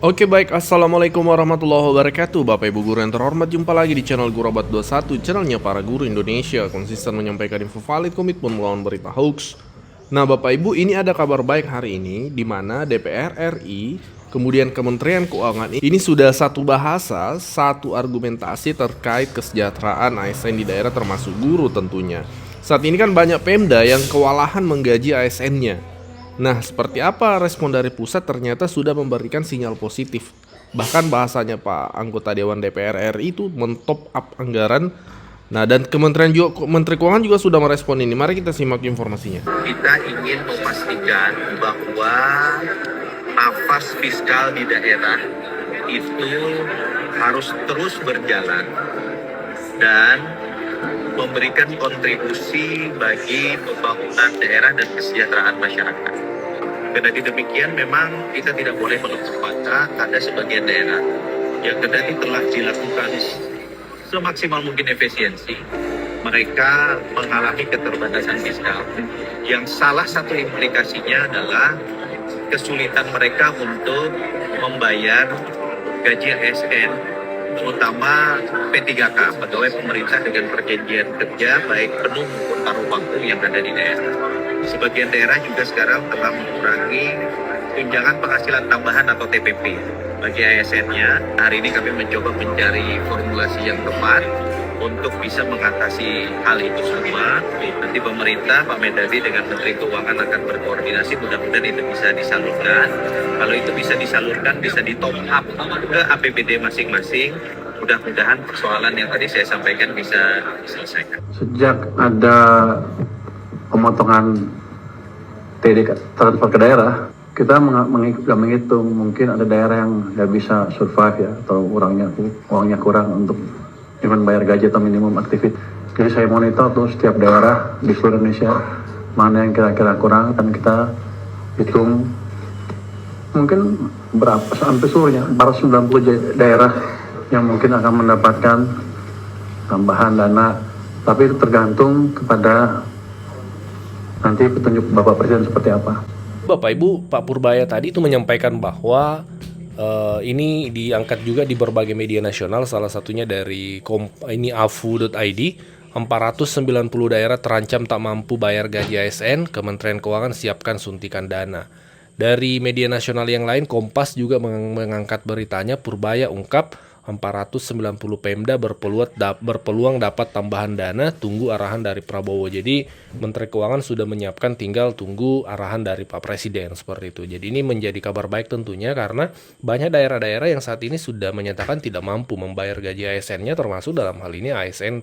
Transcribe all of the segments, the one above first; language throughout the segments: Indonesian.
Oke baik, Assalamualaikum warahmatullahi wabarakatuh. Bapak Ibu guru yang terhormat, jumpa lagi di channel Gurobat21, channelnya para guru Indonesia, konsisten menyampaikan info valid, komitmen melawan berita hoax. Nah Bapak Ibu, ini ada kabar baik hari ini, di mana DPR RI, kemudian Kementerian Keuangan ini sudah satu bahasa, satu argumentasi terkait kesejahteraan ASN di daerah termasuk guru tentunya. Saat ini kan banyak Pemda yang kewalahan menggaji ASN-nya. Nah, seperti apa respon dari pusat ternyata sudah memberikan sinyal positif. Bahkan bahasanya Pak anggota Dewan DPR RI itu mentop up anggaran. Nah, dan Menteri Keuangan juga sudah merespon ini. Mari kita simak informasinya. Kita ingin memastikan bahwa nafas fiskal di daerah itu harus terus berjalan dan memberikan kontribusi bagi pembangunan daerah dan kesejahteraan masyarakat. Kendati demikian, memang kita tidak boleh menutup mata ada sebagian daerah yang kendati telah dilakukan semaksimal mungkin efisiensi, mereka mengalami keterbatasan fiskal yang salah satu implikasinya adalah kesulitan mereka untuk membayar gaji ASN, terutama P3K, pegawai pemerintah dengan perjanjian kerja baik penuh maupun paruh waktu yang ada di daerah. Sebagian daerah juga sekarang telah mengurangi tunjangan penghasilan tambahan atau TPP bagi ASN-nya. Hari ini kami mencoba mencari formulasi yang tepat untuk bisa mengatasi hal itu semua. Nanti pemerintah, Pak Mendagri dengan Menteri Keuangan akan berkoordinasi, mudah-mudahan itu bisa disalurkan. Kalau itu bisa disalurkan, bisa di top up ke APBD masing-masing. Mudah-mudahan persoalan yang tadi saya sampaikan bisa diselesaikan. Sejak ada pemotongan TD transfer ke daerah, kita menghitung mungkin ada daerah yang nggak bisa survive ya, atau uangnya kurang untuk cuma bayar gaji atau minimum aktivitas. Jadi saya monitor tuh setiap daerah di seluruh Indonesia mana yang kira-kira kurang, dan kita hitung mungkin berapa sampai seluruhnya 490 daerah yang mungkin akan mendapatkan tambahan dana, tapi itu tergantung kepada nanti petunjuk Bapak Presiden seperti apa. Bapak Ibu, Pak Purbaya tadi itu menyampaikan bahwa ini diangkat juga di berbagai media nasional, salah satunya dari ini afu.id. 490 daerah terancam tak mampu bayar gaji ASN, Kementerian Keuangan siapkan suntikan dana. Dari media nasional yang lain, Kompas juga mengangkat beritanya, Purbaya ungkap 490 Pemda berpeluang dapat tambahan dana, tunggu arahan dari Prabowo. Jadi Menteri Keuangan sudah menyiapkan, tinggal tunggu arahan dari Pak Presiden, seperti itu. Jadi ini menjadi kabar baik tentunya, karena banyak daerah-daerah yang saat ini sudah menyatakan tidak mampu membayar gaji ASN-nya, termasuk dalam hal ini ASN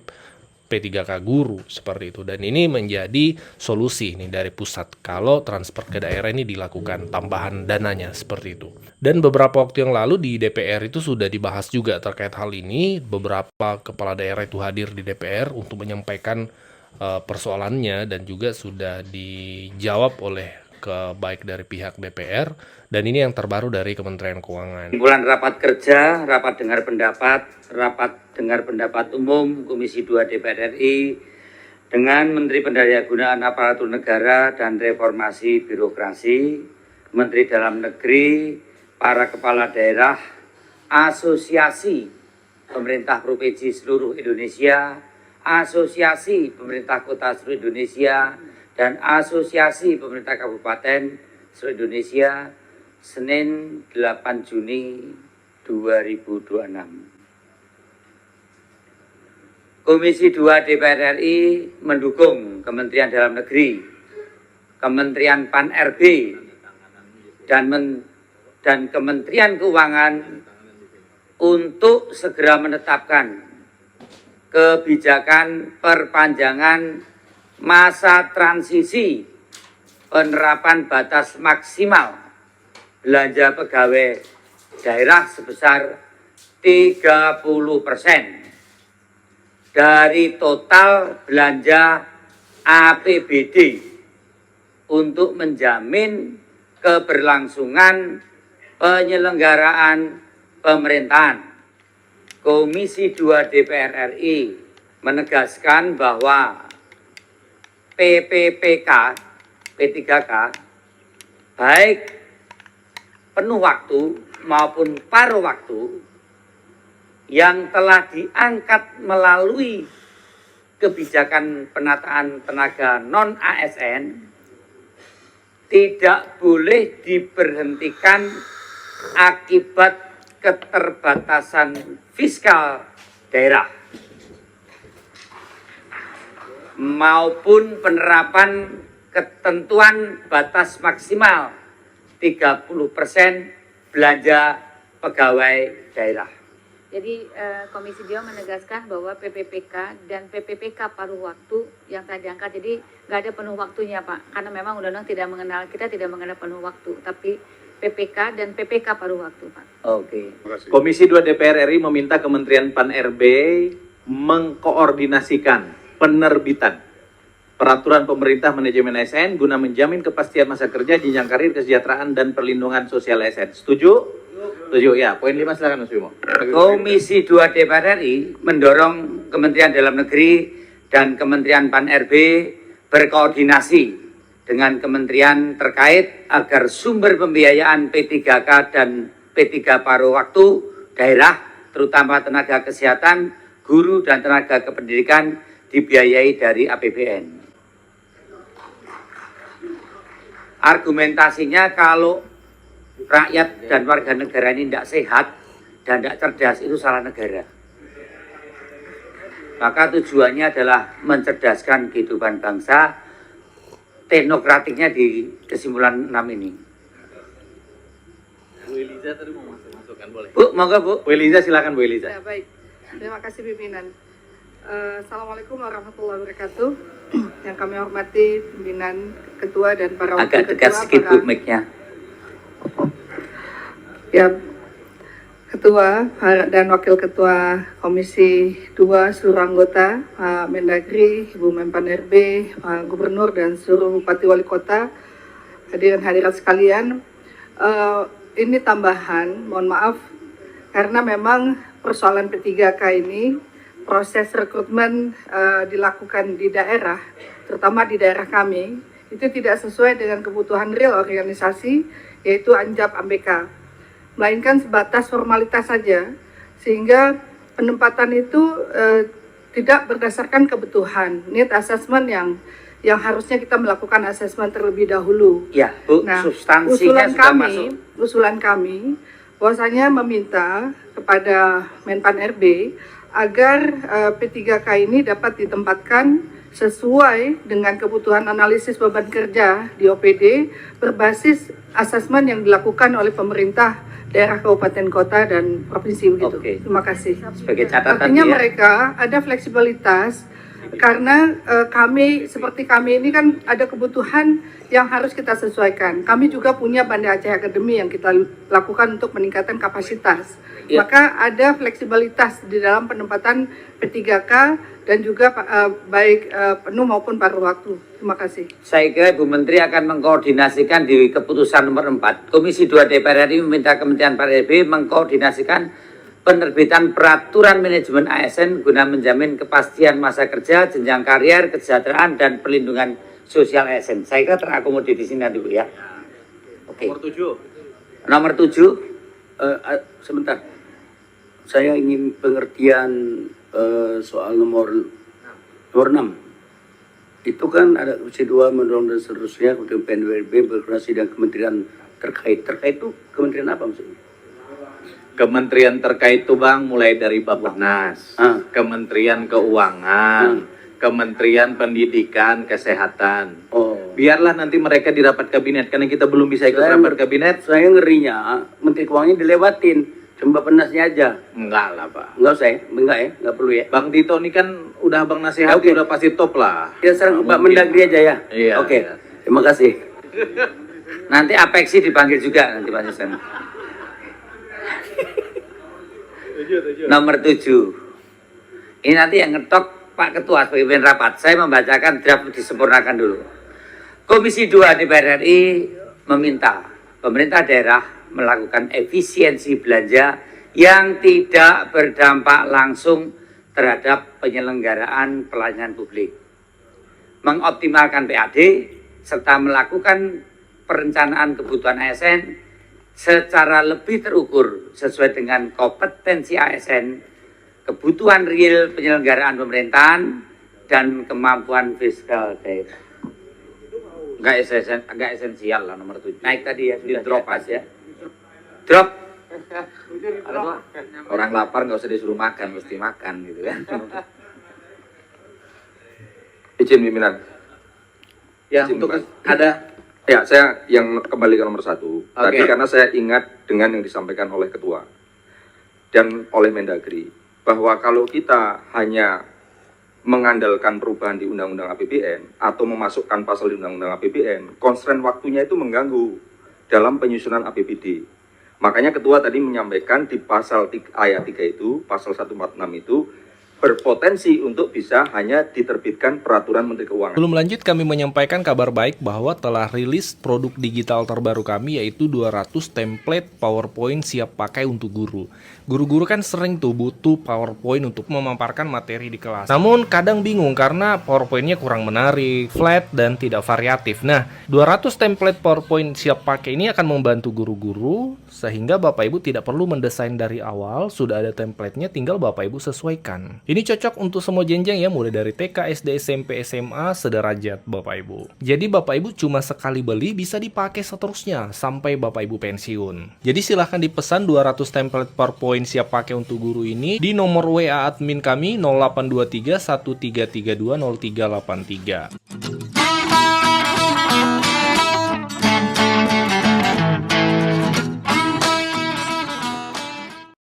P3K guru, seperti itu. Dan ini menjadi solusi nih dari pusat kalau transfer ke daerah ini dilakukan tambahan dananya, seperti itu. Dan beberapa waktu yang lalu di DPR itu sudah dibahas juga terkait hal ini. Beberapa kepala daerah itu hadir di DPR untuk menyampaikan persoalannya, dan juga sudah dijawab oleh baik dari pihak DPR, dan ini yang terbaru dari Kementerian Keuangan. Kumpulan rapat kerja, rapat dengar pendapat umum Komisi 2 DPR RI dengan Menteri Pendayagunaan Aparatur Negara dan Reformasi Birokrasi, Menteri Dalam Negeri, para kepala daerah, asosiasi pemerintah provinsi seluruh Indonesia, asosiasi pemerintah kota seluruh Indonesia, dan asosiasi pemerintah kabupaten seluruh Indonesia, Senin 8 Juni 2026. Komisi 2 DPR RI mendukung Kementerian Dalam Negeri, Kementerian Pan-RB, dan Kementerian Keuangan untuk segera menetapkan kebijakan perpanjangan masa transisi penerapan batas maksimal belanja pegawai daerah sebesar 30% dari total belanja APBD untuk menjamin keberlangsungan penyelenggaraan pemerintahan. Komisi 2 DPR RI menegaskan bahwa PPPK, P3K, baik penuh waktu maupun paruh waktu yang telah diangkat melalui kebijakan penataan tenaga non-ASN tidak boleh diberhentikan akibat keterbatasan fiskal daerah maupun penerapan ketentuan batas maksimal 30% belanja pegawai daerah. Jadi Komisi 2 menegaskan bahwa PPPK dan PPPK paruh waktu yang tadi diangkat, jadi nggak ada penuh waktunya Pak, karena memang undang-undang tidak mengenal, kita tidak mengenal penuh waktu, tapi PPK dan PPK paruh waktu Pak. Oke. Komisi 2 DPR RI meminta Kementerian Pan-RB mengkoordinasikan penerbitan peraturan pemerintah manajemen ASN guna menjamin kepastian masa kerja, jenjang karir, kesejahteraan, dan perlindungan sosial ASN. Setuju? Setuju, ya. Poin 5 silakan Mas Bimo. Komisi 2 DPR RI mendorong Kementerian Dalam Negeri dan Kementerian Pan-RB berkoordinasi dengan kementerian terkait agar sumber pembiayaan P3K dan P3 paruh waktu daerah, terutama tenaga kesehatan, guru, dan tenaga kependidikan dibiayai dari APBN. Argumentasinya kalau rakyat dan warga negara ini tidak sehat dan tidak cerdas, itu salah negara. Maka tujuannya adalah mencerdaskan kehidupan bangsa. Teknokratiknya di kesimpulan 6 ini. Bu Eliza tadi mau masukkan, boleh? Bu, monggo Bu. Bu Eliza silakan Bu Eliza. Ya, baik. Terima kasih pimpinan. Assalamualaikum warahmatullahi wabarakatuh. Yang kami hormati pimpinan, ketua, dan para wakil Agak dekat ketua. sedikit Bu mic-nya. Ya, ketua dan wakil ketua Komisi 2, seluruh anggota, Pak Mendagri, Ibu Menpan RB, Pak Gubernur, dan seluruh Bupati Wali Kota, hadirin hadirat sekalian. Ini tambahan, mohon maaf, karena memang persoalan P3K ini proses rekrutmen dilakukan di daerah, terutama di daerah kami, itu tidak sesuai dengan kebutuhan real organisasi, yaitu Anjap AMBK, melainkan sebatas formalitas saja, sehingga penempatan itu tidak berdasarkan kebutuhan, need assessment yang harusnya kita melakukan asesmen terlebih dahulu. Ya Bu, Nah, substansinya sudah masuk. usulan kami bahwasanya meminta kepada Menpan RB agar P3K ini dapat ditempatkan sesuai dengan kebutuhan analisis beban kerja di OPD berbasis asesmen yang dilakukan oleh pemerintah daerah, kabupaten, kota, dan provinsi begitu. Oke. Terima kasih. Sebagai catatan Artinya ya. mereka ada fleksibilitas karena seperti kami ini kan ada kebutuhan yang harus kita sesuaikan. Kami juga punya Banda Aceh Academy yang kita lakukan untuk meningkatkan kapasitas. Ya. Maka ada fleksibilitas di dalam penempatan P3K dan juga baik penuh maupun paruh waktu. Terima kasih. Saya kira Ibu Menteri akan mengkoordinasikan di keputusan nomor 4. Komisi 2 DPR RI meminta Kementerian Pan-RB mengkoordinasikan penerbitan peraturan manajemen ASN guna menjamin kepastian masa kerja, jenjang karier, kesejahteraan, dan perlindungan sosial ASN. Saya kira terakomodir di sini nanti Bu ya. Oke. Nomor 7. Nomor 7. Sebentar, saya ingin pengertian soal nomor 6. Itu kan ada Komisi 2 mendorong dan seterusnya, kemudian PNWB berkoordinasi dengan kementerian terkait. Terkait itu kementerian apa maksudnya? Kementerian terkait itu Bang, mulai dari Bappenas, Kementerian Keuangan, Kementerian Pendidikan, Kesehatan. Oh, Biarlah nanti mereka di rapat kabinet, karena kita belum bisa ikut rapat kabinet. saya ngerinya Menteri Keuangannya dilewatin, cuma Bappenasnya aja. Enggak lah Pak. Enggak usah ya? Enggak ya? Enggak perlu ya? Bang Tito ini kan udah Bang Nasihati, Oke. udah pasti top lah. Ya sekarang Pak Mungkin. Mendagri aja ya? Iya, Oke, iya. terima kasih. Nanti Apexi dipanggil juga nanti Pak Susan. Nomor 7. Ini nanti yang ngetok Pak Ketua sebagai pemimpin rapat. Saya membacakan draft disempurnakan dulu. Komisi 2 DPR RI meminta pemerintah daerah melakukan efisiensi belanja yang tidak berdampak langsung terhadap penyelenggaraan pelayanan publik, mengoptimalkan PAD, serta melakukan perencanaan kebutuhan ASN secara lebih terukur sesuai dengan kompetensi ASN, kebutuhan real penyelenggaraan pemerintahan, dan kemampuan fiskal daerah. Nggak esensial lah nomor 7. Naik tadi ya, sudah Di drop di atas aja. ya. Drop. Orang lapar nggak usah disuruh makan, mesti makan gitu kan. Izin pimpinan. Ya, Izin, untuk Mas. ada Ya, saya yang kembali ke nomor 1. Tadi Oke. karena saya ingat dengan yang disampaikan oleh Ketua dan oleh Mendagri, bahwa kalau kita hanya mengandalkan perubahan di Undang-Undang APBN atau memasukkan pasal di Undang-Undang APBN, constraint waktunya itu mengganggu dalam penyusunan APBD. Makanya Ketua tadi menyampaikan di pasal ayat 3 itu, pasal 146 itu, berpotensi untuk bisa hanya diterbitkan peraturan Menteri Keuangan. Belum lanjut, kami menyampaikan kabar baik bahwa telah rilis produk digital terbaru kami, yaitu 200 template PowerPoint siap pakai untuk guru. Guru-guru kan sering tuh butuh PowerPoint untuk memaparkan materi di kelas. Namun kadang bingung karena PowerPoint-nya kurang menarik, flat, dan tidak variatif. Nah, 200 template PowerPoint siap pakai ini akan membantu guru-guru sehingga Bapak Ibu tidak perlu mendesain dari awal, sudah ada template-nya, tinggal Bapak Ibu sesuaikan. Ini cocok untuk semua jenjang ya, mulai dari TK, SD, SMP, SMA, sederajat Bapak Ibu. Jadi Bapak Ibu cuma sekali beli bisa dipakai seterusnya sampai Bapak Ibu pensiun. Jadi silahkan dipesan 200 template PowerPoint siap pakai untuk guru ini di nomor WA admin kami 0823 1332 0383.